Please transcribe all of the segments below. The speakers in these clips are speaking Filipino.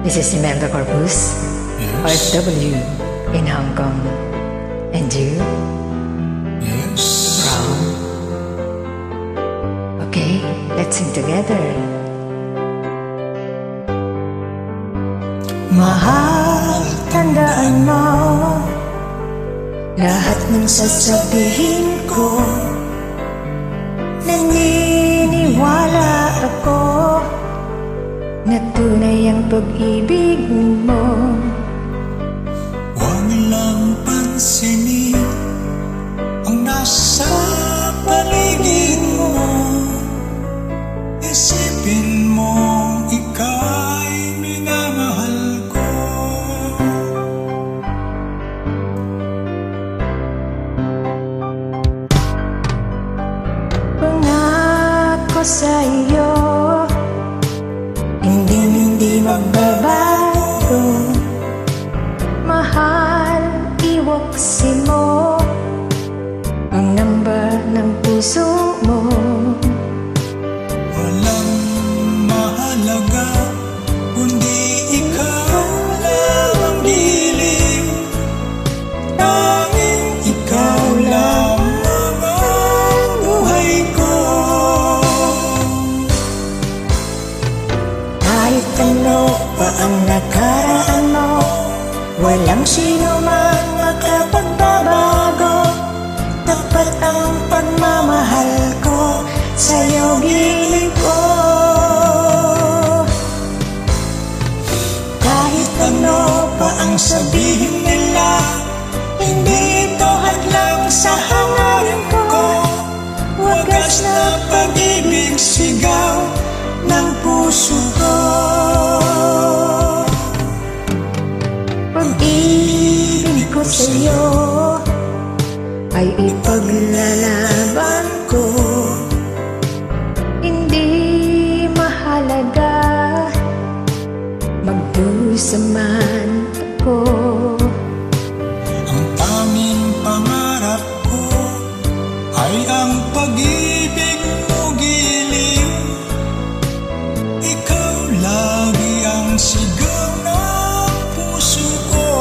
This is Samantha Corpus, Yes. RFW in Hong Kong. And you? Yes. From? Okay, let's sing together. Mahal, tandaan mo lahat ng sasabihin ko. Naniniwala ako na tunay ang pag-ibig mo. Huwag lang pansinin ang nasa paligid mo. Isipin mo ika'y minamahal ko. Pangako sa iyo, hindi magbabago. Mahal, iwaksin mo ang number ng puso mo. Walang mahalaga kundi ikaw lang ang dilim. Tanging ikaw lamang ang buhay ko. Kahit ano pa ang nakaraan mo, walang sino man makapagbabago. Tapat ang pagmamahal ko sa'yo, giliw ko. Kahit ano pa ang sabihin nila, hindi ito hadlang sa hangarin ko. Wagas na pag-ibig, sigaw ng puso ko. Pag-ibig ko sa'yo ay ipaglalaban ko. Hindi mahalaga magdusa man ako. Ang tanging pangarap ko ay ang pag-ibig mo, giliw. Ikaw lagi ang sigaw ng puso ko.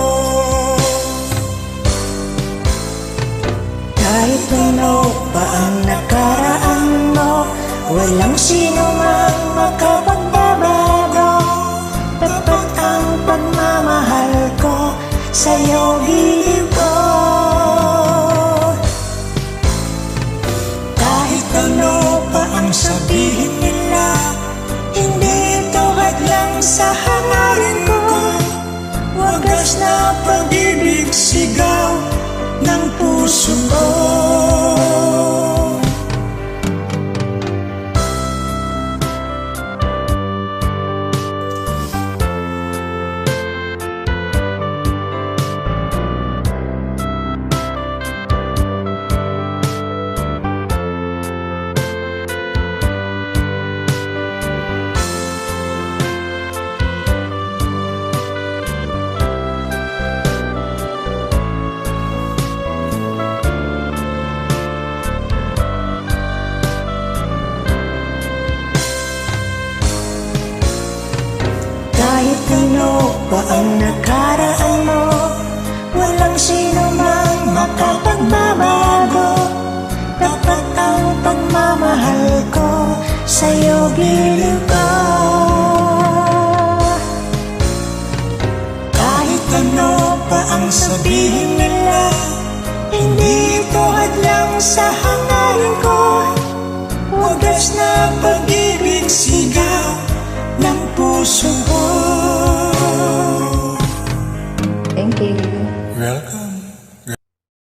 Kahit ano pa ang nakaraan mo, walang sino mang makapagbabago. Tapat ang pagmamahal ko sa'yo, giliw ko. Kahit ano pa ang sabihin nila, hindi ito hadlang sa hangarin ko. Wagas na pag-ibig, sigaw ng puso ko. Kahit ano pa ang nakaraan mo, walang sino mang makapagbabago. Tapat ang pagmamahal ko sa'yo, giliw ko. Kahit ano pa ang sabihin nila, hindi ito hadlang sa hangarin ko. Wagas na pag-ibig, sigaw ng puso ko. Thank you. Welcome.